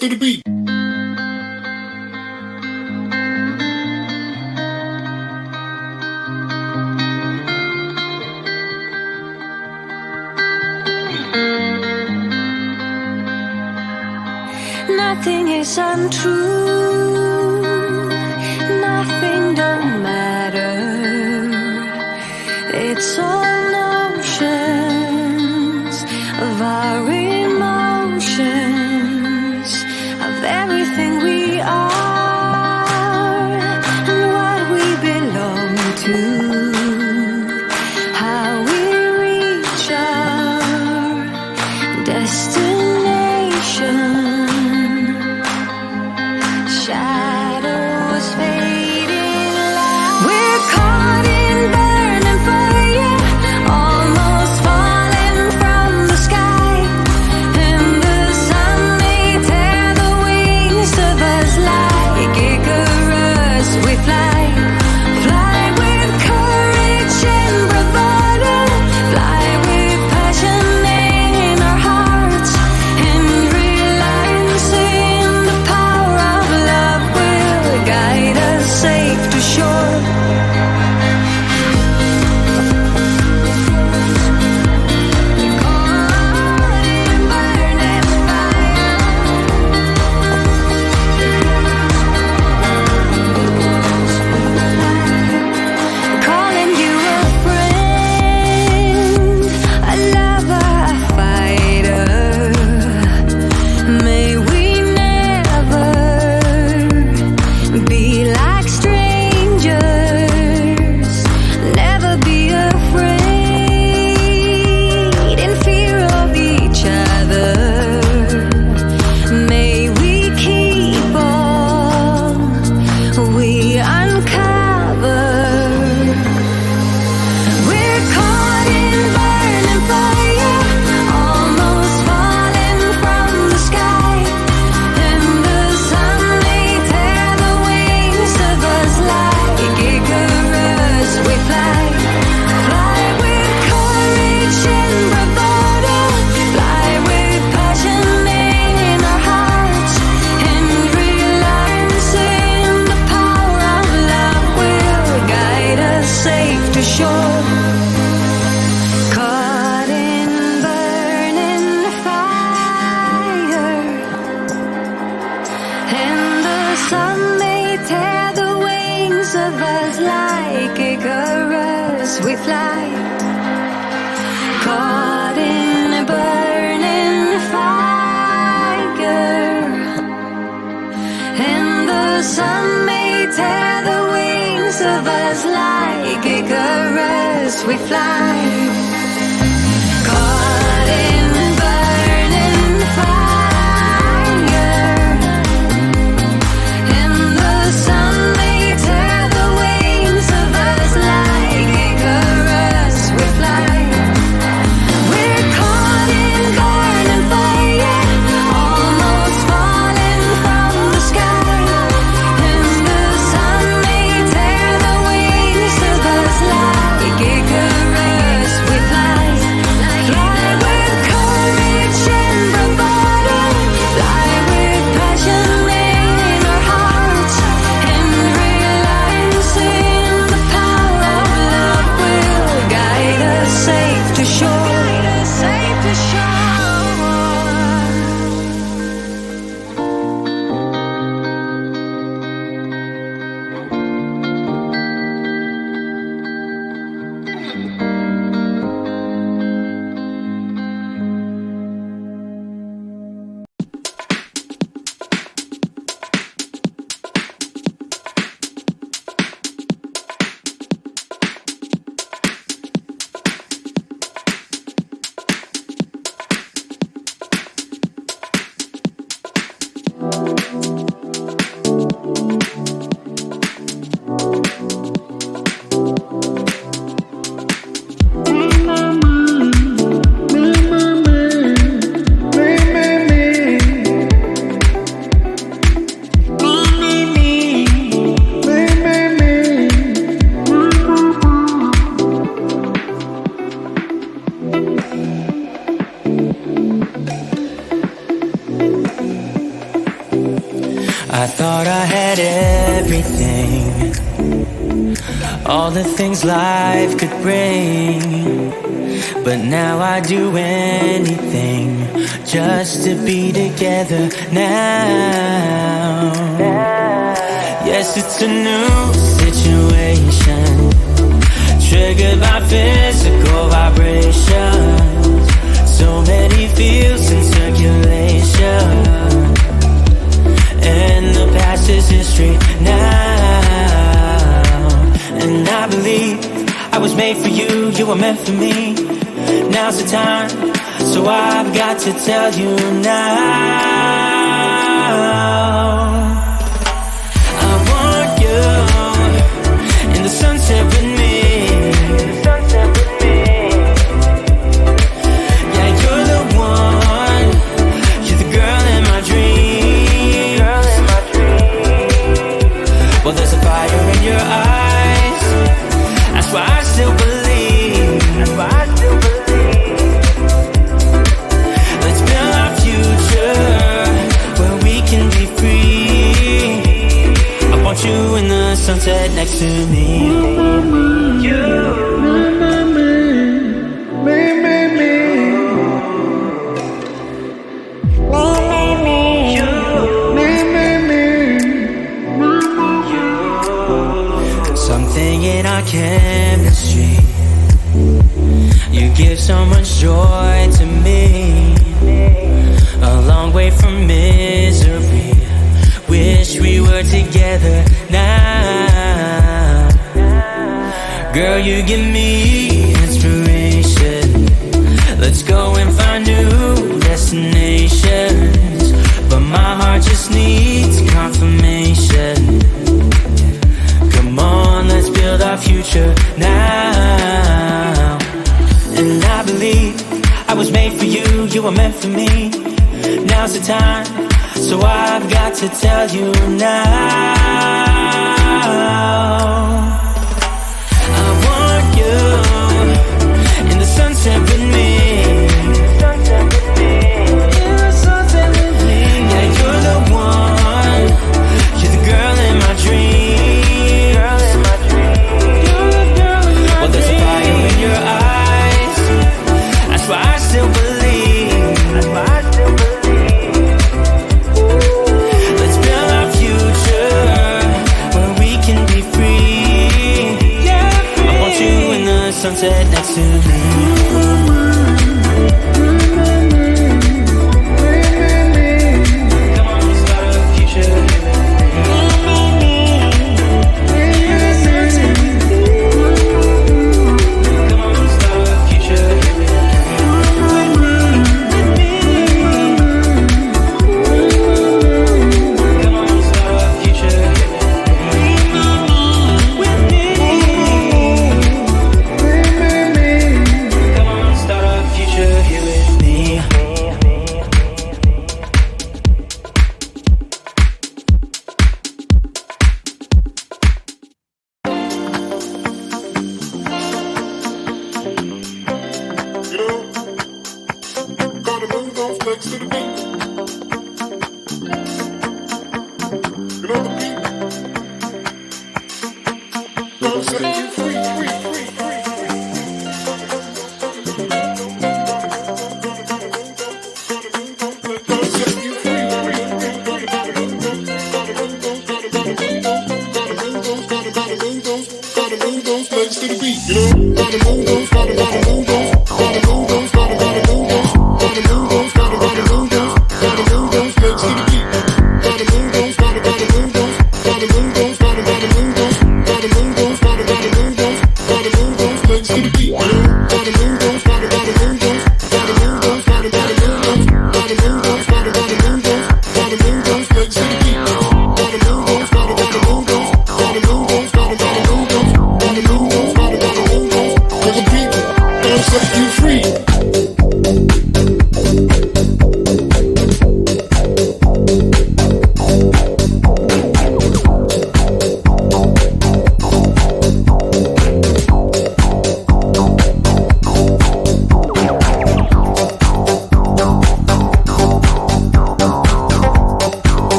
to the beat. Nothing is untrue, nothing don't matter. It's all notions of our emotions, of everything we are and what we belong to, how we reach our destination. Shadows fading light. We're caught in burning fire, almost falling from the sky. And the sun may tear the wings of us like Icarus. We fly, fly with to shore. Caught in burning fire, and the sun may tear the wings of us like Icarus. We fly. Caught in a burning fire, and the sun may tear the wings of us like Icarus. We fly. Caught in burning fire, and the sun may tear the wings of us like Icarus. We fly. We're caught in burning fire, almost falling from the sky, and the sun may tear the wings of us like Icarus. We fly, fly with courage and bravado, fly with passion in our hearts, and realizing the power of love will guide us safe to shore. Safe to shore. I thought I had everything, all the things life could bring, but now I do anything just to be together now. Yes, it's a new situation, triggered by physical vibrations, so many feels in circulation, and the past is history now. And I believe I was made for you, you were meant for me. Now's the time, so I've got to tell you now. I want you in the sunset with me. Yeah, you're the one, you're the girl in my dreams. Well, there's a fire in your eyes, that's why I still believe. Let's build our future where we can be free. I want you in the sunset next to me. Something in our chemistry, you give so much joy to me, a long way from misery. Wish we were together now. Girl, you give me inspiration. Let's go and find new destinations, but my heart just needs confirmation. Come on, let's build our future now. And I believe I was made for you, you were meant for me. Now's the time, so I've got to tell you now. I want you in the sunset with me. Yeah, you're the one, you're the girl in my dreams. Well, sunset next to me. Gotta move those legs to the beat, you know, gotta move those, gotta move